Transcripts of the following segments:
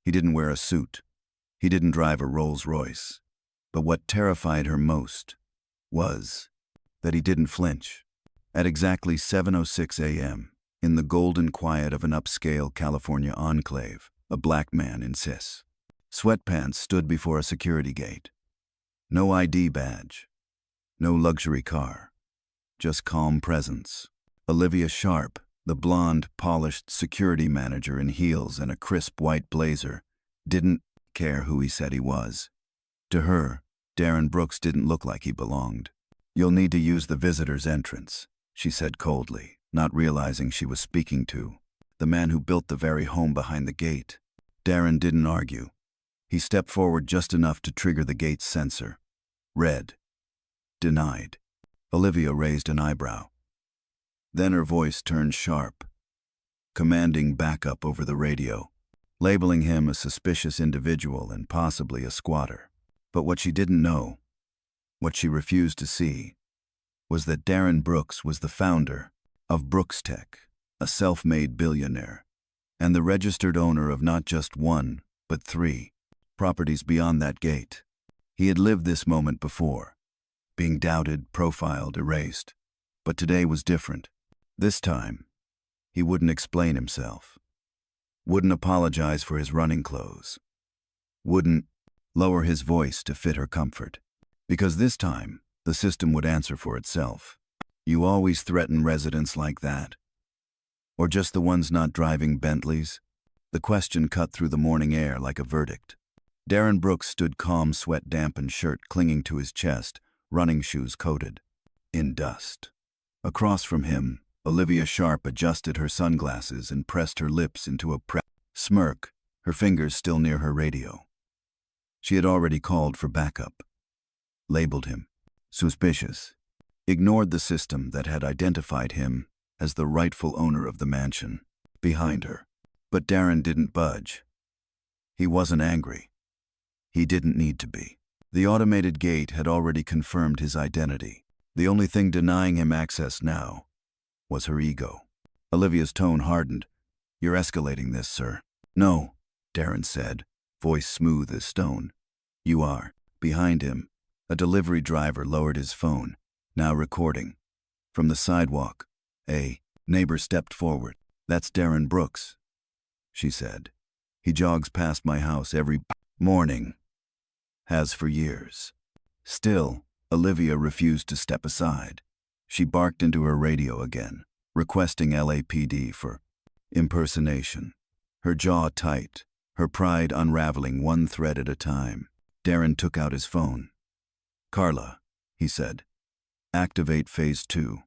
He didn't wear a suit. He didn't drive a Rolls-Royce. But what terrified her most was that he didn't flinch. At exactly 7:06 a.m., in the golden quiet of an upscale California enclave, a black man in sweatpants stood before a security gate. No ID badge. No luxury car. Just calm presence. Olivia Sharp, the blonde, polished security manager in heels and a crisp white blazer, didn't care who he said he was. To her, Darren Brooks didn't look like he belonged. "You'll need to use the visitor's entrance," she said coldly, not realizing she was speaking to the man who built the very home behind the gate. Darren didn't argue. He stepped forward just enough to trigger the gate's sensor. Red. Denied. Olivia raised an eyebrow. Then her voice turned sharp, commanding backup over the radio, labeling him a suspicious individual and possibly a squatter. But what she didn't know, what she refused to see, was that Darren Brooks was the founder of Brooks Tech, a self-made billionaire, and the registered owner of not just one, but 3 properties beyond that gate. He had lived this moment before, being doubted, profiled, erased. But today was different. This time, he wouldn't explain himself, wouldn't apologize for his running clothes, wouldn't lower his voice to fit her comfort. Because this time, the system would answer for itself. "You always threaten residents like that? Or just the ones not driving Bentleys?" The question cut through the morning air like a verdict. Darren Brooks stood calm, sweat-dampened shirt clinging to his chest, running shoes coated in dust. Across from him, Olivia Sharp adjusted her sunglasses and pressed her lips into a smirk, her fingers still near her radio. She had already called for backup, labeled him suspicious, ignored the system that had identified him as the rightful owner of the mansion behind her. But Darren didn't budge. He wasn't angry. He didn't need to be. The automated gate had already confirmed his identity. The only thing denying him access now was her ego. Olivia's tone hardened. "You're escalating this, sir." "No," Darren said, voice smooth as stone. "You are." Behind him, a delivery driver lowered his phone, now recording. From the sidewalk, a neighbor stepped forward. "That's Darren Brooks," she said. "He jogs past my house every morning. Has for years." Still, Olivia refused to step aside. She barked into her radio again, requesting LAPD for impersonation. Her jaw tight, her pride unraveling one thread at a time. Darren took out his phone. "Carla," he said. "Activate Phase 2.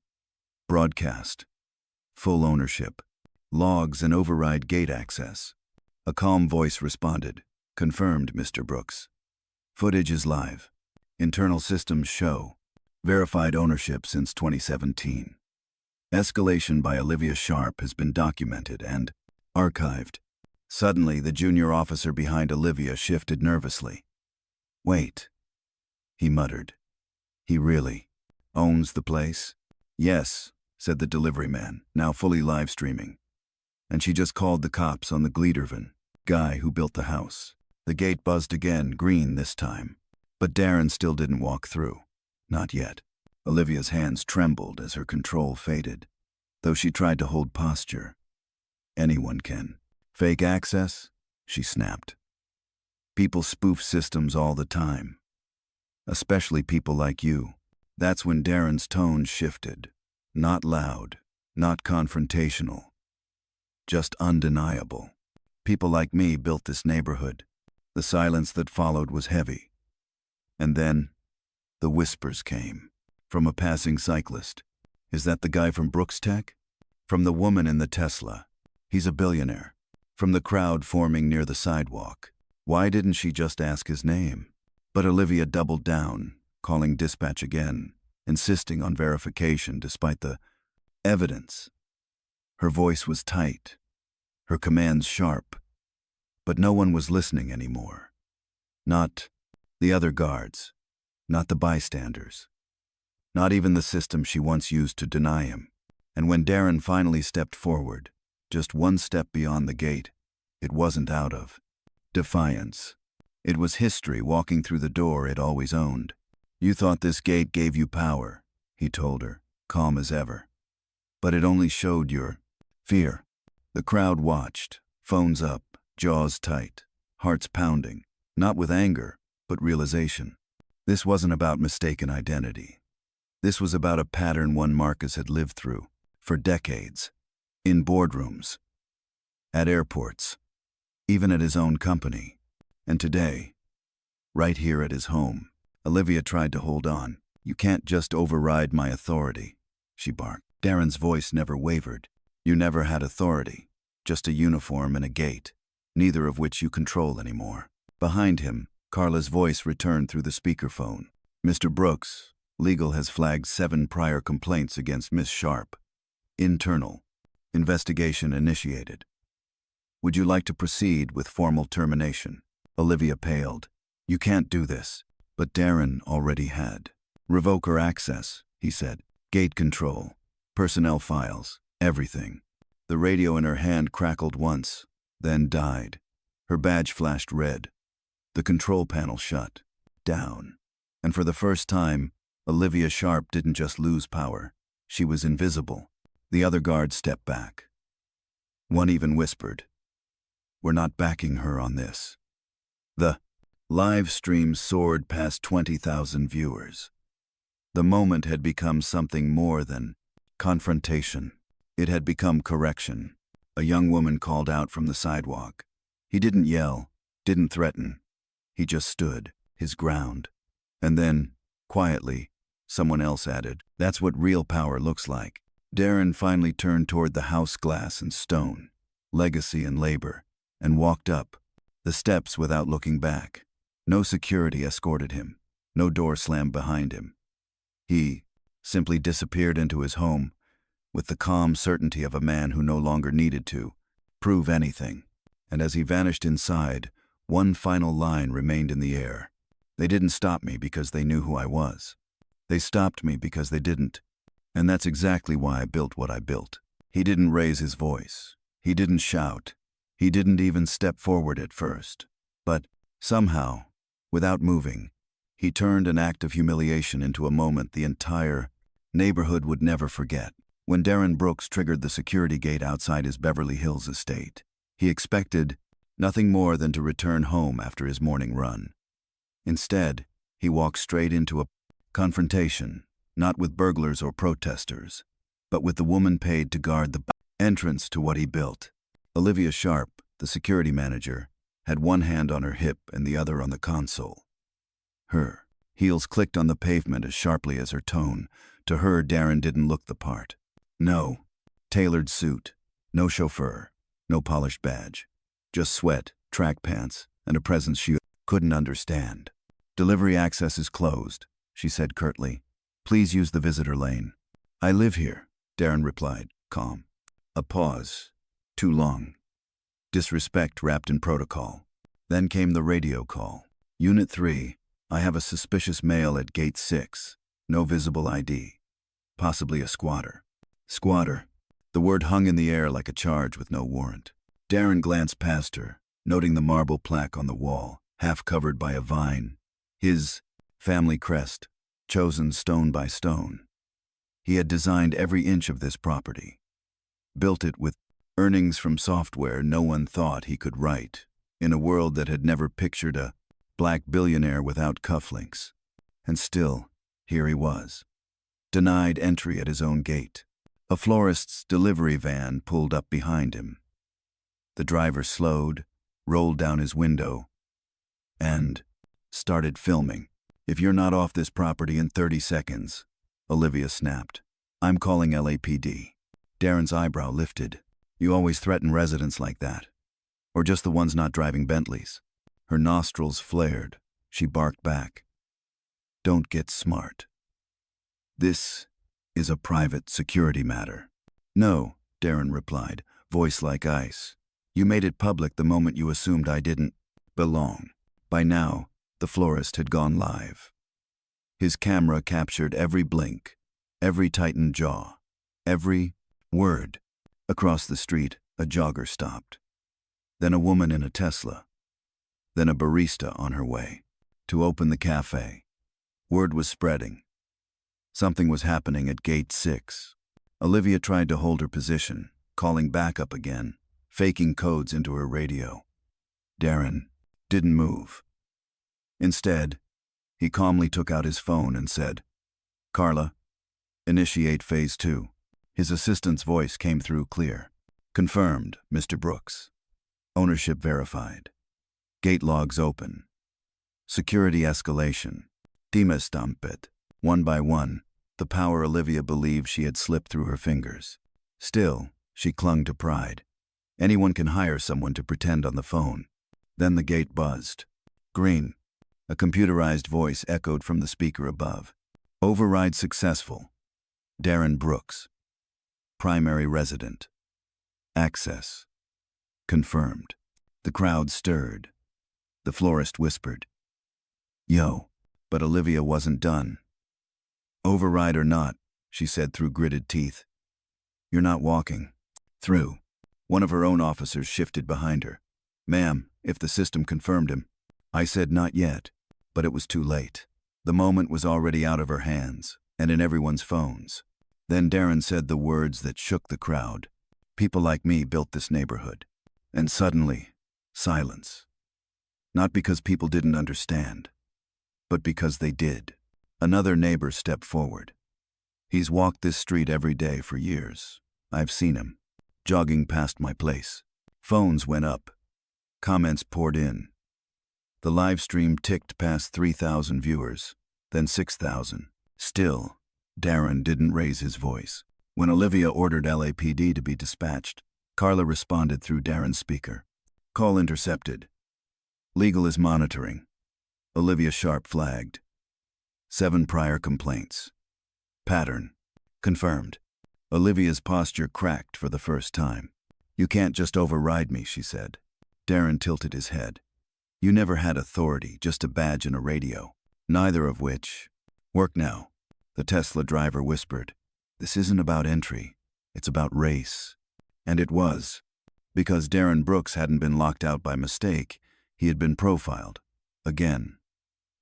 Broadcast. Full ownership. Logs and override gate access." A calm voice responded. "Confirmed, Mr. Brooks. Footage is live. Internal systems show. Verified ownership since 2017. Escalation by Olivia Sharp has been documented and archived." Suddenly, the junior officer behind Olivia shifted nervously. "Wait," he muttered. "He really owns the place?" "Yes," said the delivery man, now fully live streaming. "And she just called the cops on the Gleedervan guy who built the house." The gate buzzed again, green this time. But Darren still didn't walk through. Not yet. Olivia's hands trembled as her control faded, though she tried to hold posture. "Anyone can. Fake access?" she snapped. "People spoof systems all the time. Especially people like you." That's when Darren's tone shifted. Not loud, not confrontational. Just undeniable. "People like me built this neighborhood." The silence that followed was heavy. And then, the whispers came. From a passing cyclist. "Is that the guy from Brooks Tech?" From the woman in the Tesla. "He's a billionaire." From the crowd forming near the sidewalk. Why didn't she just ask his name? But Olivia doubled down, calling dispatch again, insisting on verification despite the evidence. Her voice was tight, her commands sharp. But no one was listening anymore. Not the other guards, not the bystanders, not even the system she once used to deny him. And when Darren finally stepped forward, just one step beyond the gate, it wasn't out of Defiance. It was history walking through the door it always owned. You thought this gate gave you power, he told her, calm as ever. But it only showed your fear. The crowd watched, phones up, jaws tight, hearts pounding, not with anger, but realization. This wasn't about mistaken identity. This was about a pattern one Marcus had lived through, for decades, in boardrooms, at airports, even at his own company. And today, right here at his home, Olivia tried to hold on. You can't just override my authority, she barked. Darren's voice never wavered. You never had authority, just a uniform and a gate, neither of which you control anymore. Behind him, Carla's voice returned through the speakerphone. Mr. Brooks, legal has flagged 7 prior complaints against Miss Sharp. Internal. Investigation initiated. Would you like to proceed with formal termination? Olivia paled. You can't do this. But Darren already had. Revoke her access, he said. Gate control, personnel files, everything. The radio in her hand crackled once, then died. Her badge flashed red. The control panel shut down. And for the first time, Olivia Sharp didn't just lose power. She was invisible. The other guards stepped back. One even whispered, "We're not backing her on this." The live stream soared past 20,000 viewers. The moment had become something more than confrontation. It had become correction. A young woman called out from the sidewalk. He didn't yell, didn't threaten. He just stood, his ground. And then, quietly, someone else added, "That's what real power looks like." Darren finally turned toward the house glass and stone, legacy and labor, and walked up the steps without looking back. No security escorted him. No door slammed behind him. He simply disappeared into his home with the calm certainty of a man who no longer needed to prove anything. And as he vanished inside, one final line remained in the air. They didn't stop me because they knew who I was. They stopped me because they didn't. And that's exactly why I built what I built. He didn't raise his voice. He didn't shout. He didn't even step forward at first. But somehow, without moving, he turned an act of humiliation into a moment the entire neighborhood would never forget. When Darren Brooks triggered the security gate outside his Beverly Hills estate, he expected nothing more than to return home after his morning run. Instead, he walked straight into a confrontation, not with burglars or protesters, but with the woman paid to guard the entrance to what he built. Olivia Sharp, the security manager, had one hand on her hip and the other on the console. Her heels clicked on the pavement as sharply as her tone. To her, Darren didn't look the part. No tailored suit, no chauffeur, no polished badge. Just sweat, track pants, and a presence she couldn't understand. "Delivery access is closed," she said curtly. "Please use the visitor lane." "I live here," Darren replied, calm. A pause. Too long. Disrespect wrapped in protocol. Then came the radio call. "Unit 3, I have a suspicious male at Gate 6. No visible ID. Possibly a squatter." Squatter. The word hung in the air like a charge with no warrant. Darren glanced past her, noting the marble plaque on the wall, half covered by a vine. His family crest, chosen stone by stone. He had designed every inch of this property. Built it with earnings from software no one thought he could write, in a world that had never pictured a black billionaire without cufflinks. And still, here he was, denied entry at his own gate. A florist's delivery van pulled up behind him. The driver slowed, rolled down his window, and started filming. "If you're not off this property in 30 seconds, Olivia snapped. "I'm calling LAPD. Darren's eyebrow lifted. "You always threaten residents like that. Or just the ones not driving Bentleys." Her nostrils flared. She barked back. "Don't get smart. This is a private security matter." "No," Darren replied, voice like ice. "You made it public the moment you assumed I didn't belong." By now, the florist had gone live. His camera captured every blink, every tightened jaw, every word. Across the street, a jogger stopped. Then a woman in a Tesla. then a barista on her way to open the cafe. Word was spreading. Something was happening at Gate 6. Olivia tried to hold her position, calling backup again, faking codes into her radio. Darren didn't move. Instead, he calmly took out his phone and said, "Carla, initiate Phase 2. His assistant's voice came through clear. "Confirmed, Mr. Brooks. Ownership verified. Gate logs open. Security escalation. Bystanders. One by one, the power Olivia believed she had slipped through her fingers. Still, she clung to pride. Anyone can hire someone to pretend on the phone. Then the gate buzzed. Green. A computerized voice echoed from the speaker above. Override successful. Darren Brooks. Primary resident. Access. Confirmed. The crowd stirred. The florist whispered, "Yo." But Olivia wasn't done. "Override or not," she said through gritted teeth, "you're not walking through." One of her own officers shifted behind her. "Ma'am, if the system confirmed him." I said not yet, but it was too late. The moment was already out of her hands, and in everyone's phones. Then Darren said the words that shook the crowd. "People like me built this neighborhood." And suddenly, silence. Not because people didn't understand, but because they did. Another neighbor stepped forward. "He's walked this street every day for years. I've seen him, jogging past my place." Phones went up. Comments poured in. The live stream ticked past 3,000 viewers, then 6,000. Still, Darren didn't raise his voice. When Olivia ordered LAPD to be dispatched, Carla responded through Darren's speaker. "Call intercepted. Legal is monitoring." Olivia Sharp flagged. 7 prior complaints. Pattern. Confirmed. Olivia's posture cracked for the first time. "You can't just override me," she said. Darren tilted his head. "You never had authority, just a badge and a radio. Neither of which work now." The Tesla driver whispered, "This isn't about entry, it's about race." And it was. Because Darren Brooks hadn't been locked out by mistake, he had been profiled. Again.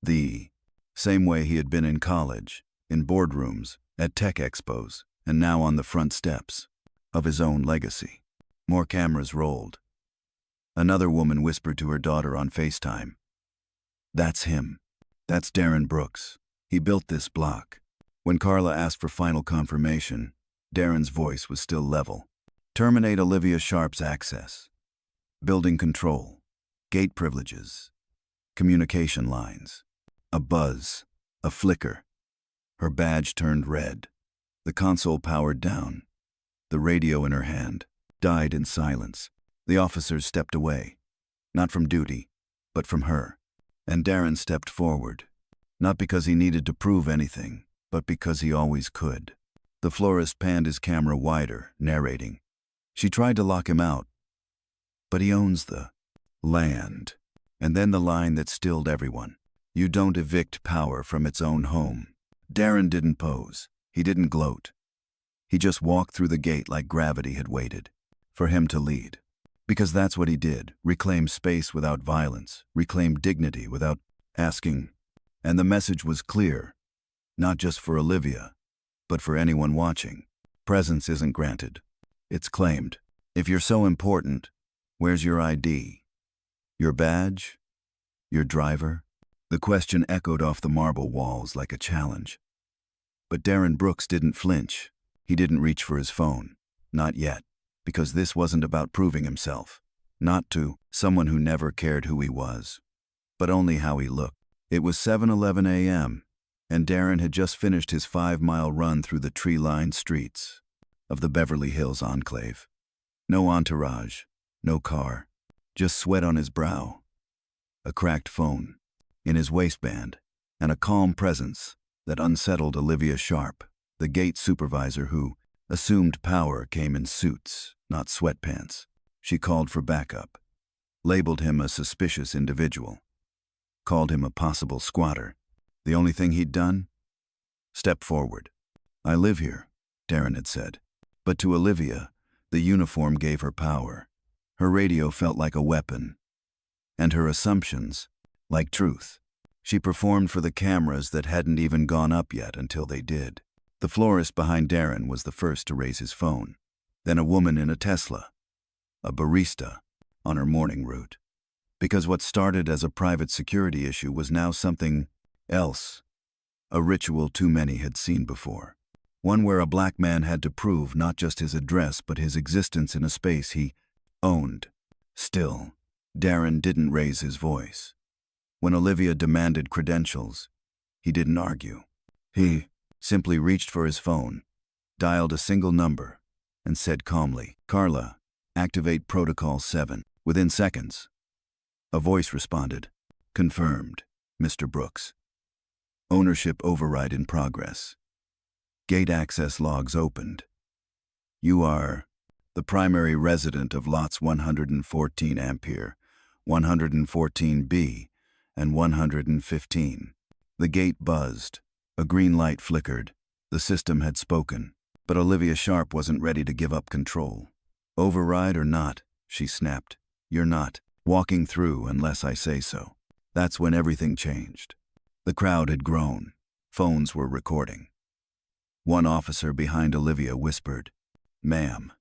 The same way he had been in college, in boardrooms, at tech expos, and now on the front steps of his own legacy. More cameras rolled. Another woman whispered to her daughter on FaceTime, "That's him. That's Darren Brooks. He built this block." When Carla asked for final confirmation, Darren's voice was still level. "Terminate Olivia Sharp's access. Building control. Gate privileges. Communication lines." A buzz. A flicker. Her badge turned red. The console powered down. The radio in her hand died in silence. The officers stepped away. Not from duty, but from her. And Darren stepped forward. Not because he needed to prove anything, but because he always could. The florist panned his camera wider, narrating. "She tried to lock him out, but he owns the land." And then the line that stilled everyone. "You don't evict power from its own home." Darren didn't pose. He didn't gloat. He just walked through the gate like gravity had waited for him to lead. Because that's what he did, reclaim space without violence, reclaim dignity without asking. And the message was clear, not just for Olivia, but for anyone watching. Presence isn't granted. It's claimed. If you're so important, where's your ID? Your badge? Your driver? The question echoed off the marble walls like a challenge. But Darren Brooks didn't flinch. He didn't reach for his phone. Not yet. Because this wasn't about proving himself. Not to someone who never cared who he was, but only how he looked. It was 7:11 a.m., and Darren had just finished his 5-mile run through the tree-lined streets of the Beverly Hills enclave. No entourage, no car, just sweat on his brow, a cracked phone in his waistband, and a calm presence that unsettled Olivia Sharp, the gate supervisor who assumed power came in suits, not sweatpants. She called for backup, labeled him a suspicious individual, called him a possible squatter. The only thing he'd done? Step forward. "I live here," Darren had said. But to Olivia, the uniform gave her power. Her radio felt like a weapon. And her assumptions, like truth. She performed for the cameras that hadn't even gone up yet until they did. The florist behind Darren was the first to raise his phone. Then a woman in a Tesla, a barista, on her morning route. Because what started as a private security issue was now something else. A ritual too many had seen before. One where a black man had to prove not just his address but his existence in a space he owned. Still, Darren didn't raise his voice. When Olivia demanded credentials, he didn't argue. He simply reached for his phone, dialed a single number, and said calmly, "Carla, activate Protocol 7. Within seconds, a voice responded, "Confirmed, Mr. Brooks. Ownership override in progress. Gate access logs opened. You are the primary resident of lots 114 Ampere, 114B, and 115. The gate buzzed. A green light flickered. The system had spoken, but Olivia Sharp wasn't ready to give up control. "Override or not," she snapped, "you're not walking through unless I say so." That's when everything changed. The crowd had grown. Phones were recording. One officer behind Olivia whispered, "Ma'am."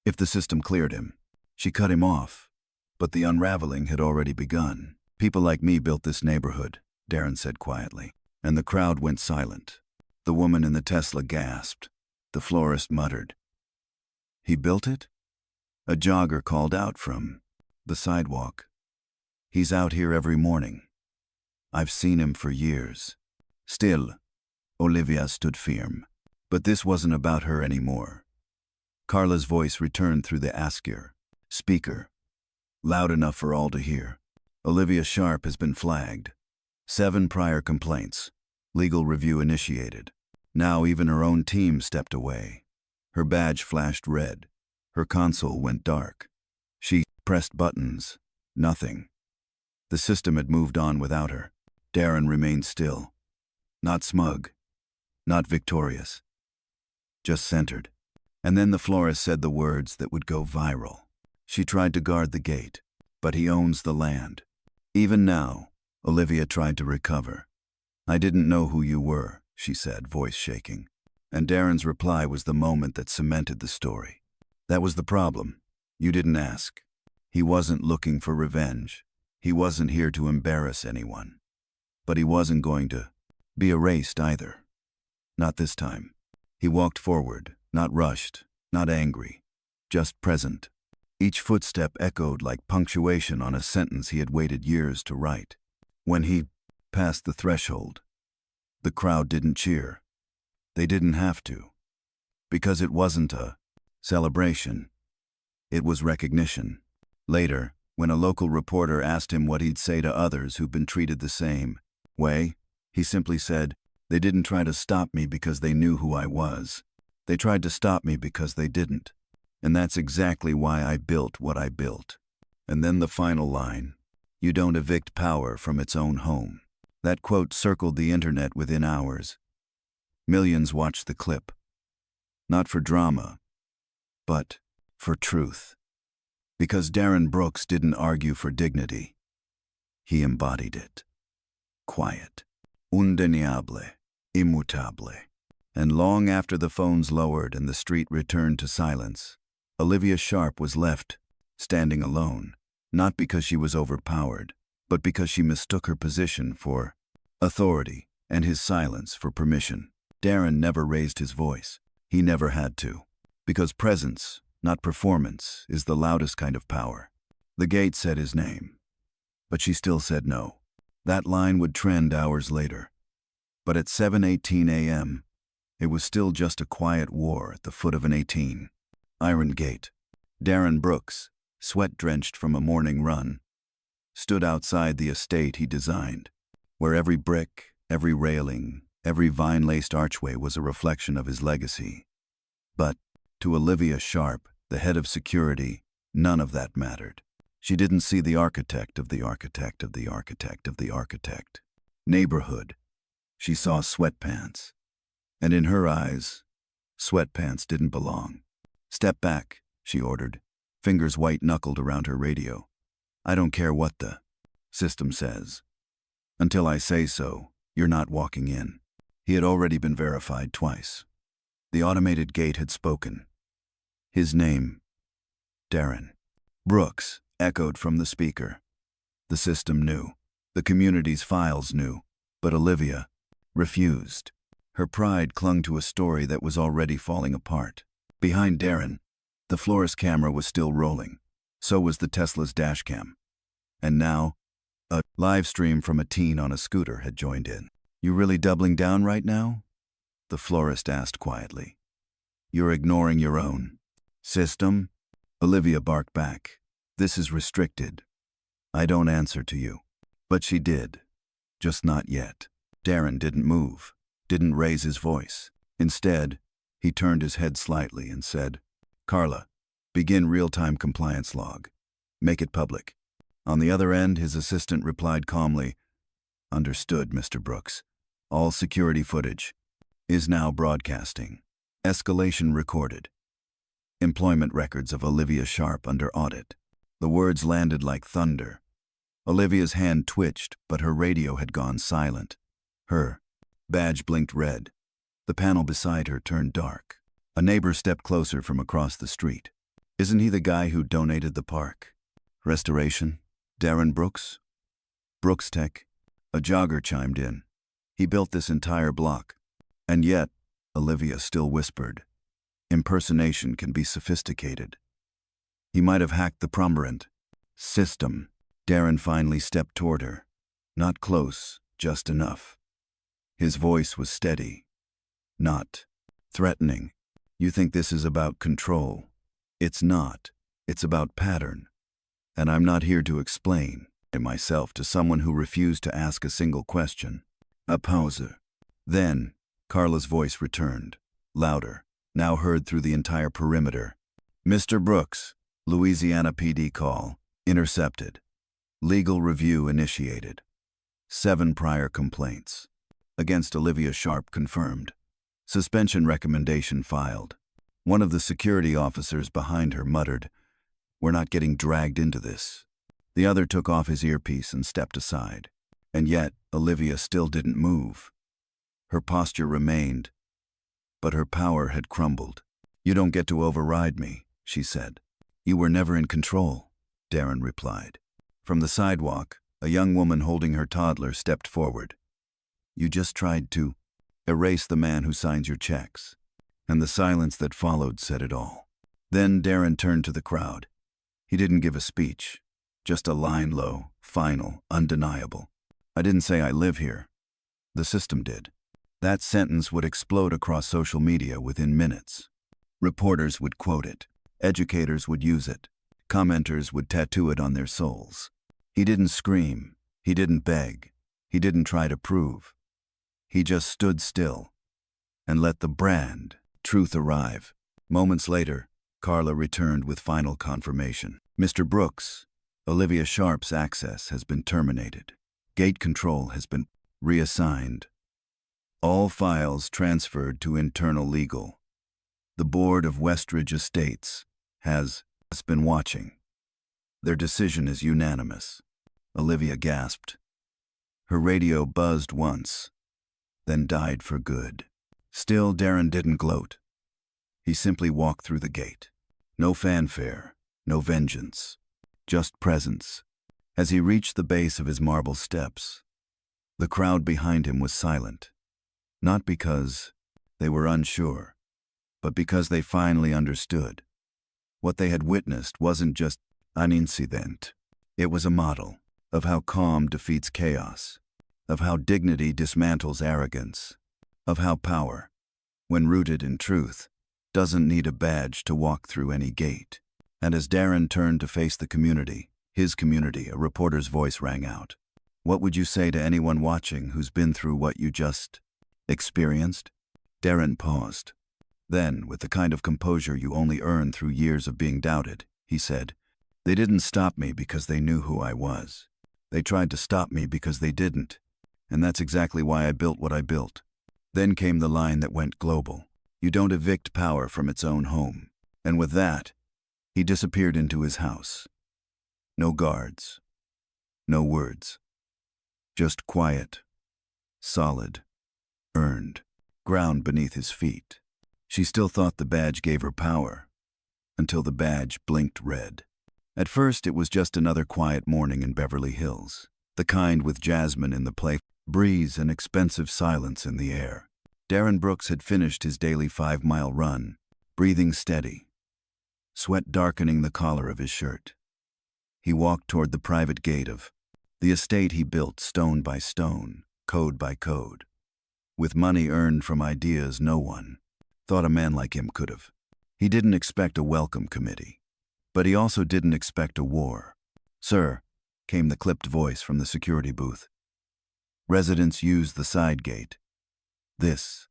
If the system cleared him, she cut him off. But the unraveling had already begun. "People like me built this neighborhood," Darren said quietly. And the crowd went silent. The woman in the Tesla gasped. The florist muttered, "He built it?" A jogger called out from the sidewalk, "He's out here every morning. I've seen him for years." Still, Olivia stood firm. But this wasn't about her anymore. Carla's voice returned through the Askir speaker, loud enough for all to hear. "Olivia Sharp has been flagged. 7 prior complaints. Legal review initiated." Now even her own team stepped away. Her badge flashed red. Her console went dark. She pressed buttons. Nothing. The system had moved on without her. Darren remained still. Not smug. Not victorious. Just centered. And then the florist said the words that would go viral. She tried to guard the gate, but he owns the land. Even now, Olivia tried to recover. "I didn't know who you were," she said, voice shaking. And Darren's reply was the moment that cemented the story. "That was the problem. You didn't ask." He wasn't looking for revenge. He wasn't here to embarrass anyone. But he wasn't going to be erased either. Not this time. He walked forward, not rushed, not angry, just present. Each footstep echoed like punctuation on a sentence he had waited years to write. When he passed the threshold, the crowd didn't cheer. They didn't have to. Because it wasn't a celebration. It was recognition. Later, when a local reporter asked him what he'd say to others who've been treated the same way, he simply said, "They didn't try to stop me because they knew who I was. They tried to stop me because they didn't. And that's exactly why I built what I built." And then the final line, "You don't evict power from its own home." That quote circled the internet within hours. Millions watched the clip. Not for drama, but for truth. Because Darren Brooks didn't argue for dignity. He embodied it. Quiet. Undeniable. Immutable. And long after the phones lowered and the street returned to silence, Olivia Sharp was left, standing alone, not because she was overpowered, but because she mistook her position for authority and his silence for permission. Darren never raised his voice. He never had to. Because presence, not performance, is the loudest kind of power. The gate said his name, but she still said no. That line would trend hours later. But at 7:18 a.m., it was still just a quiet war at the foot of an 18. Iron Gate. Darren Brooks, sweat-drenched from a morning run, stood outside the estate he designed, where every brick, every railing, every vine-laced archway was a reflection of his legacy. But to Olivia Sharp, the head of security, none of that mattered. She didn't see the architect of the architect of the architect of the architect. Neighborhood. She saw sweatpants. And in her eyes, sweatpants didn't belong. "Step back," she ordered, fingers white-knuckled around her radio. I don't care what the system says. Until I say so, you're not walking in. He had already been verified twice. The automated gate had spoken. His name, Darren. Brooks echoed from the speaker. The system knew. The community's files knew. But Olivia refused. Her pride clung to a story that was already falling apart. Behind Darren, the florist camera was still rolling. So was the Tesla's dashcam. And now, a live stream from a teen on a scooter had joined in. You really doubling down right now? The florist asked quietly. You're ignoring your own system? Olivia barked back. This is restricted. I don't answer to you. But she did. Just not yet. Darren didn't move, didn't raise his voice. Instead, he turned his head slightly and said, Carla, begin real-time compliance log. Make it public. On the other end, his assistant replied calmly, Understood, Mr. Brooks. All security footage is now broadcasting. Escalation recorded. Employment records of Olivia Sharp under audit. The words landed like thunder. Olivia's hand twitched, but her radio had gone silent. Her badge blinked red. The panel beside her turned dark. A neighbor stepped closer from across the street. Isn't he the guy who donated the park? Restoration? Darren Brooks? Brooks Tech? A jogger chimed in. He built this entire block. And yet, Olivia still whispered, impersonation can be sophisticated. He might have hacked the prominent system. Darren finally stepped toward her. Not close, just enough. His voice was steady, not threatening. You think this is about control? It's not. It's about pattern. And I'm not here to explain myself to someone who refused to ask a single question. A pause. Then, Carla's voice returned, louder, now heard through the entire perimeter. Mr. Brooks, Louisiana PD call, intercepted. Legal review initiated. 7 prior complaints. Against Olivia Sharp confirmed. Suspension recommendation filed. One of the security officers behind her muttered, We're not getting dragged into this. The other took off his earpiece and stepped aside. And yet, Olivia still didn't move. Her posture remained, but her power had crumbled. You don't get to override me, she said. You were never in control, Darren replied. From the sidewalk, a young woman holding her toddler stepped forward. You just tried to erase the man who signs your checks. And the silence that followed said it all. Then Darren turned to the crowd. He didn't give a speech, just a line low, final, undeniable. I didn't say I live here. The system did. That sentence would explode across social media within minutes. Reporters would quote it. Educators would use it. Commenters would tattoo it on their souls. He didn't scream. He didn't beg. He didn't try to prove. He just stood still and let the brand, truth, arrive. Moments later, Carla returned with final confirmation. Mr. Brooks, Olivia Sharp's access has been terminated. Gate control has been reassigned. All files transferred to internal legal. The board of Westridge Estates has been watching. Their decision is unanimous. Olivia gasped. Her radio buzzed once, then died for good. Still, Darren didn't gloat. He simply walked through the gate. No fanfare, no vengeance, just presence. As he reached the base of his marble steps, the crowd behind him was silent. Not because they were unsure, but because they finally understood. What they had witnessed wasn't just an incident. It was a model of how calm defeats chaos, of how dignity dismantles arrogance, of how power, when rooted in truth, doesn't need a badge to walk through any gate. And as Darren turned to face the community, his community, a reporter's voice rang out. What would you say to anyone watching who's been through what you just experienced? Darren paused. Then, with the kind of composure you only earn through years of being doubted, he said, They didn't stop me because they knew who I was. They tried to stop me because they didn't. And that's exactly why I built what I built. Then came the line that went global. You don't evict power from its own home. And with that, he disappeared into his house. No guards. No words. Just quiet, solid, earned, ground beneath his feet. She still thought the badge gave her power, until the badge blinked red. At first, it was just another quiet morning in Beverly Hills, the kind with jasmine in the play, breeze and expensive silence in the air. Darren Brooks had finished his daily 5-mile run, breathing steady, sweat darkening the collar of his shirt. He walked toward the private gate of the estate he built stone by stone, code by code, with money earned from ideas no one thought a man like him could have. He didn't expect a welcome committee, but he also didn't expect a war. "Sir," came the clipped voice from the security booth. "Residents use the side gate. This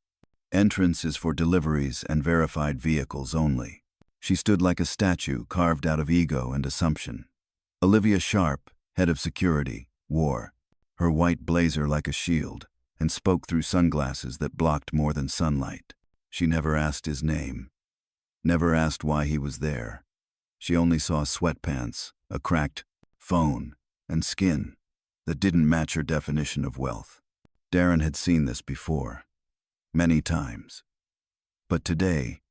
entrance is for deliveries and verified vehicles only." She stood like a statue carved out of ego and assumption. Olivia Sharp, head of security, wore her white blazer like a shield and spoke through sunglasses that blocked more than sunlight. She never asked his name, never asked why he was there. She only saw sweatpants, a cracked phone, and skin that didn't match her definition of wealth. Darren had seen this before, many times. But today,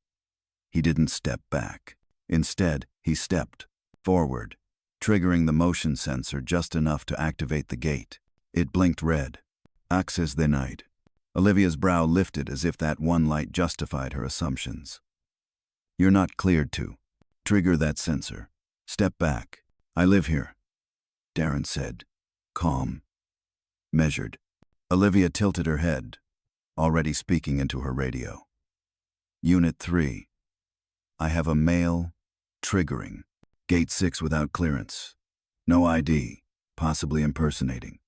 he didn't step back. Instead, he stepped forward, triggering the motion sensor just enough to activate the gate. It blinked red. Access denied. Olivia's brow lifted as if that one light justified her assumptions. "You're not cleared to trigger that sensor. Step back. I live here," Darren said, calm, measured. Olivia tilted her head, already speaking into her radio. "Unit 3. I have a male triggering. Gate 6 without clearance. No ID, possibly impersonating.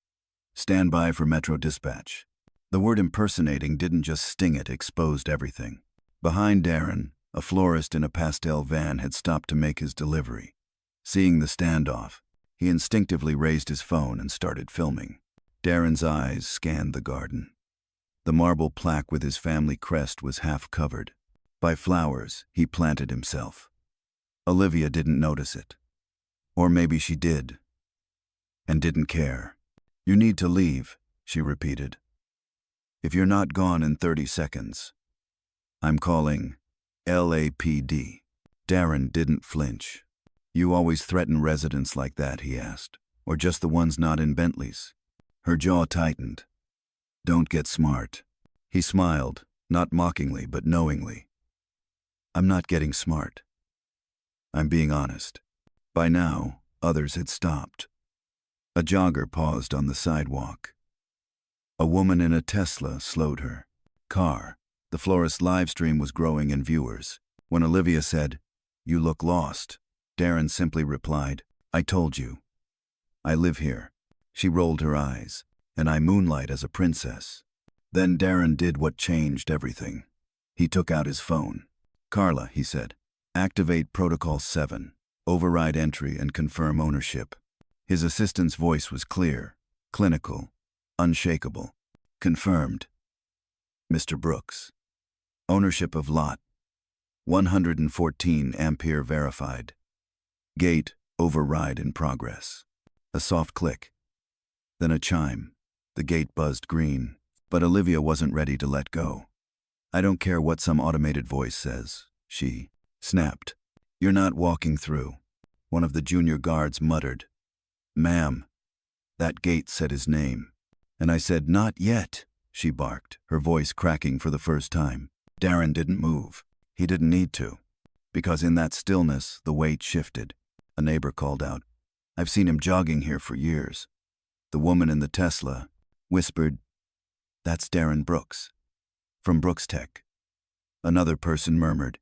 Stand by for Metro Dispatch." The word impersonating didn't just sting, it exposed everything. Behind Darren, a florist in a pastel van had stopped to make his delivery. Seeing the standoff, he instinctively raised his phone and started filming. Darren's eyes scanned the garden. The marble plaque with his family crest was half covered by flowers he planted himself. Olivia didn't notice it. Or maybe she did, and didn't care. "You need to leave," she repeated. "If you're not gone in 30 seconds, I'm calling LAPD. Darren didn't flinch. "You always threaten residents like that?" he asked. "Or just the ones not in Bentleys?" Her jaw tightened. "Don't get smart." He smiled, not mockingly but knowingly. "I'm not getting smart. I'm being honest." By now, others had stopped. A jogger paused on the sidewalk. A woman in a Tesla slowed her car. The florist's live stream was growing in viewers. When Olivia said, "You look lost," Darren simply replied, "I told you. I live here." She rolled her eyes, "And I moonlight as a princess." Then Darren did what changed everything. He took out his phone. "Carla," he said, "activate Protocol 7, override entry and confirm ownership." His assistant's voice was clear, clinical, unshakable. "Confirmed, Mr. Brooks. Ownership of lot 114 Ampere verified. Gate override in progress." A soft click, then a chime. The gate buzzed green, but Olivia wasn't ready to let go. "I don't care what some automated voice says," she snapped. "You're not walking through." One of the junior guards muttered, "Ma'am." That gate said his name. And I said, "Not yet," she barked, her voice cracking for the first time. Darren didn't move. He didn't need to, because in that stillness, the weight shifted. A neighbor called out, "I've seen him jogging here for years." The woman in the Tesla whispered, "That's Darren Brooks, from Brooks Tech." Another person murmured,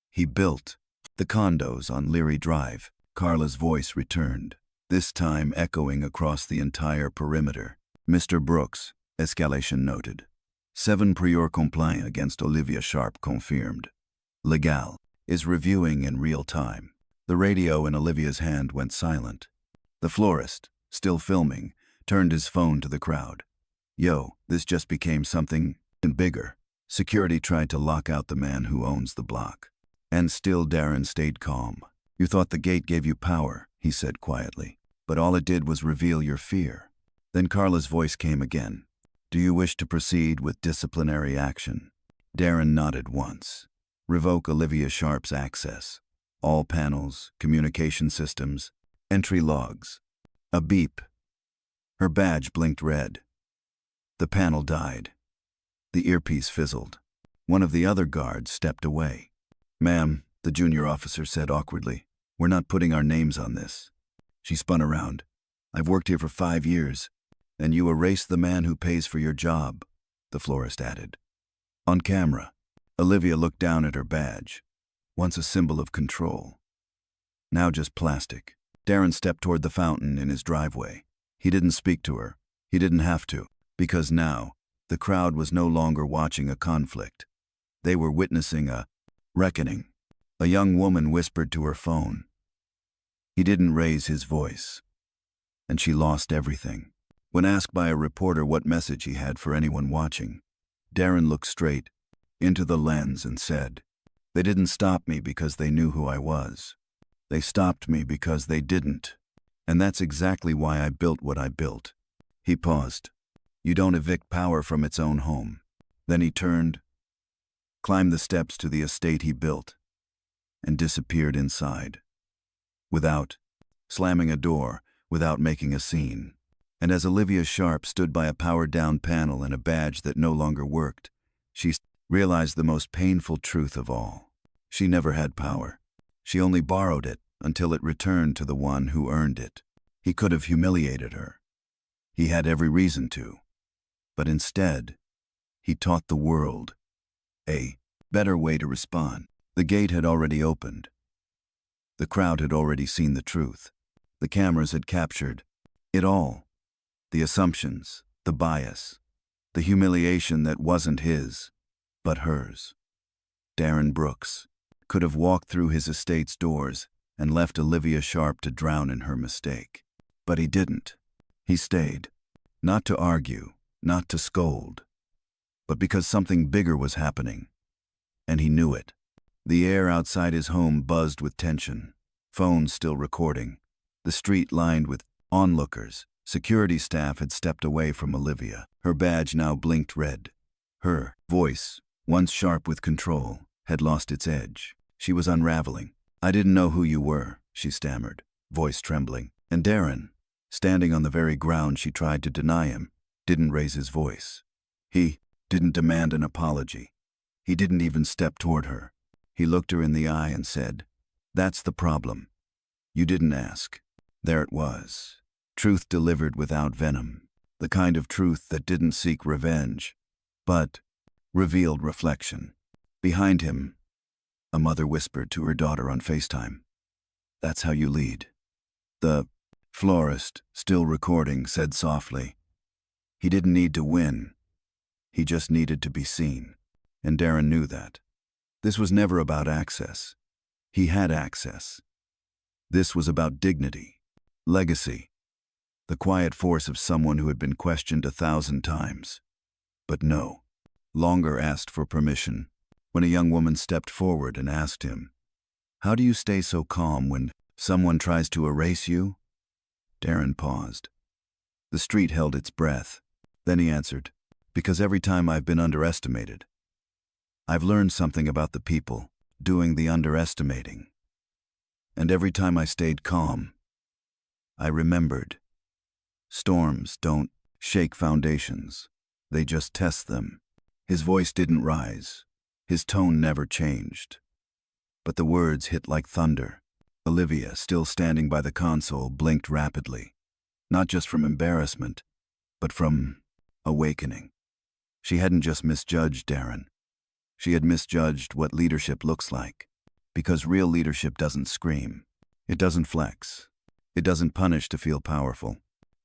"He built the condos on Leary Drive." Carla's voice returned, this time echoing across the entire perimeter. "Mr. Brooks, escalation noted. 7 prior complaint against Olivia Sharp confirmed. Legal is reviewing in real time." The radio in Olivia's hand went silent. The florist, still filming, turned his phone to the crowd. "Yo, this just became something bigger." Security tried to lock out the man who owns the block. And still Darren stayed calm. "You thought the gate gave you power. he said quietly. But all it did was reveal your fear. Then Carla's voice came again. Do you wish to proceed with disciplinary action? Darren nodded once. Revoke Olivia Sharp's access. All panels, communication systems, entry logs. A beep. Her badge blinked red. The panel died. The earpiece fizzled. One of the other guards stepped away. Ma'am, the junior officer said awkwardly, we're not putting our names on this. She spun around. I've worked here for 5 years. And you erased the man who pays for your job, the florist added. On camera, Olivia looked down at her badge, once a symbol of control. Now just plastic. Darren stepped toward the fountain in his driveway. He didn't speak to her. He didn't have to, because now, the crowd was no longer watching a conflict. They were witnessing a reckoning. A young woman whispered to her phone. He didn't raise his voice. And she lost everything. When asked by a reporter what message he had for anyone watching, Darren looked straight into the lens and said, they didn't stop me because they knew who I was. They stopped me because they didn't. And that's exactly why I built what I built. He paused. You don't evict power from its own home. Then he turned, climbed the steps to the estate he built, and disappeared inside. Without slamming a door, without making a scene. And as Olivia Sharp stood by a powered-down panel and a badge that no longer worked, she realized the most painful truth of all. She never had power. She only borrowed it until it returned to the one who earned it. He could have humiliated her. He had every reason to. But instead, he taught the world a better way to respond. The gate had already opened. The crowd had already seen the truth. The cameras had captured it all. The assumptions, the bias, the humiliation that wasn't his, but hers. Darren Brooks could have walked through his estate's doors and left Olivia Sharp to drown in her mistake. But he didn't. He stayed, not to argue, not to scold, but because something bigger was happening. And he knew it. The air outside his home buzzed with tension, phones still recording, the street lined with onlookers. Security staff had stepped away from Olivia. Her badge now blinked red. Her voice, once sharp with control, had lost its edge. She was unraveling. I didn't know who you were, she stammered, voice trembling. And Darren, standing on the very ground she tried to deny him, didn't raise his voice. He didn't demand an apology. He didn't even step toward her. He looked her in the eye and said, that's the problem. You didn't ask. There it was. Truth delivered without venom, the kind of truth that didn't seek revenge, but revealed reflection. Behind him, a mother whispered to her daughter on FaceTime, that's how you lead. The florist, still recording, said softly, he didn't need to win, he just needed to be seen. And Darren knew that. This was never about access. He had access. This was about dignity, legacy, the quiet force of someone who had been questioned 1,000 times, but no longer asked for permission. When a young woman stepped forward and asked him, how do you stay so calm when someone tries to erase you? Darren paused. The street held its breath. Then he answered, because every time I've been underestimated, I've learned something about the people doing the underestimating. And every time I stayed calm, I remembered. Storms don't shake foundations. They just test them. His voice didn't rise. His tone never changed. But the words hit like thunder. Olivia, still standing by the console, blinked rapidly. Not just from embarrassment, but from awakening. She hadn't just misjudged Darren. She had misjudged what leadership looks like. Because real leadership doesn't scream. It doesn't flex. It doesn't punish to feel powerful.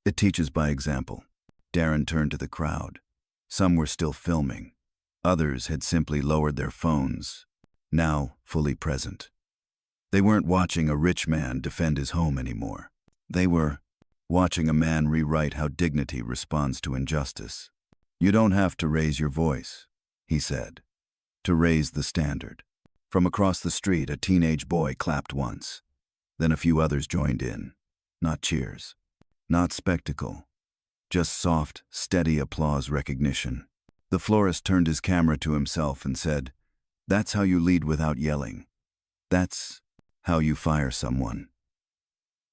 It teaches by example. Darren turned to the crowd. Some were still filming. Others had simply lowered their phones, now fully present. They weren't watching a rich man defend his home anymore. They were watching a man rewrite how dignity responds to injustice. You don't have to raise your voice, he said, to raise the standard. From across the street, a teenage boy clapped once. Then a few others joined in. Not cheers. Not spectacle. Just soft, steady applause recognition. The florist turned his camera to himself and said, "That's how you lead without yelling. That's how you fire someone."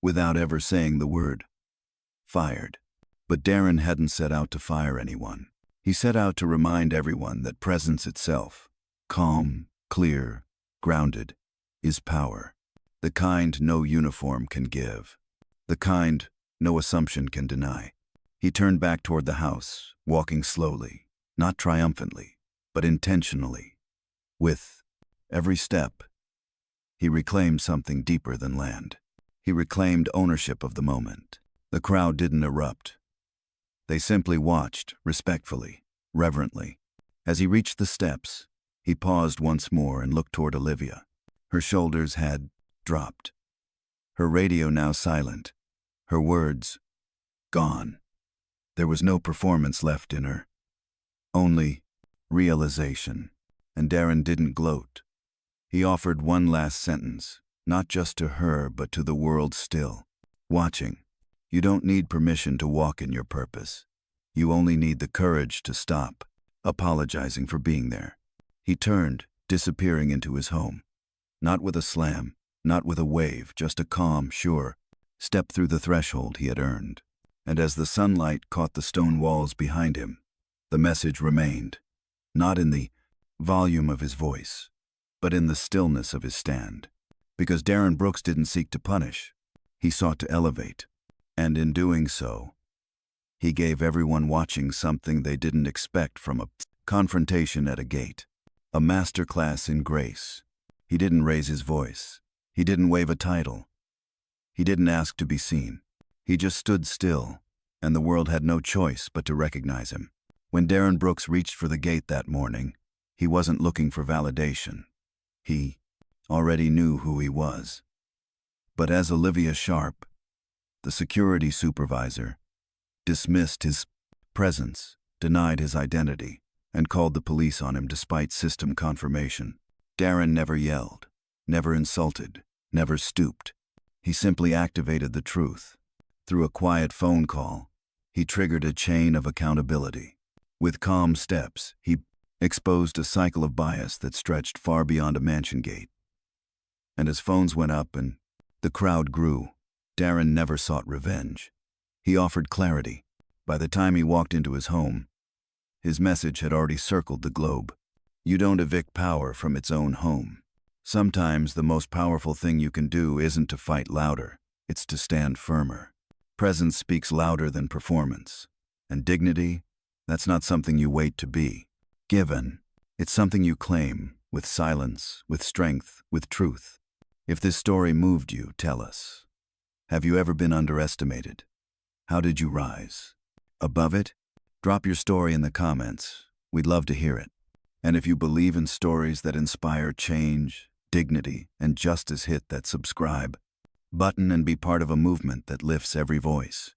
Without ever saying the word. Fired. But Darren hadn't set out to fire anyone. He set out to remind everyone that presence itself, calm, clear, grounded, is power. The kind no uniform can give. The kind no assumption can deny. He turned back toward the house, walking slowly, not triumphantly, but intentionally. With every step, he reclaimed something deeper than land. He reclaimed ownership of the moment. The crowd didn't erupt. They simply watched, respectfully, reverently. As he reached the steps, he paused once more and looked toward Olivia. Her shoulders had dropped. Her radio now silent. Her words gone. There was no performance left in her. Only realization. And Darren didn't gloat. He offered one last sentence, not just to her, but to the world still watching. You don't need permission to walk in your purpose. You only need the courage to stop, apologizing for being there. He turned, disappearing into his home. Not with a slam, not with a wave, just a calm, sure step through the threshold he had earned. And as the sunlight caught the stone walls behind him, the message remained, not in the volume of his voice, but in the stillness of his stand. Because Darren Brooks didn't seek to punish, he sought to elevate. And in doing so, he gave everyone watching something they didn't expect from a confrontation at a gate. A masterclass in grace. He didn't raise his voice. He didn't wave a title. He didn't ask to be seen. He just stood still, and the world had no choice but to recognize him. When Darren Brooks reached for the gate that morning, he wasn't looking for validation. He already knew who he was. But as Olivia Sharp, the security supervisor, dismissed his presence, denied his identity, and called the police on him despite system confirmation, Darren never yelled, never insulted, never stooped. He simply activated the truth. Through a quiet phone call, he triggered a chain of accountability. With calm steps, he exposed a cycle of bias that stretched far beyond a mansion gate. And as phones went up and the crowd grew, Darren never sought revenge. He offered clarity. By the time he walked into his home, his message had already circled the globe. You don't evict power from its own home. Sometimes the most powerful thing you can do isn't to fight louder, it's to stand firmer. Presence speaks louder than performance. And dignity, that's not something you wait to be given. It's something you claim, with silence, with strength, with truth. If this story moved you, tell us. Have you ever been underestimated? How did you rise above it? Drop your story in the comments. We'd love to hear it. And if you believe in stories that inspire change, dignity, and justice, hit that subscribe button and be part of a movement that lifts every voice.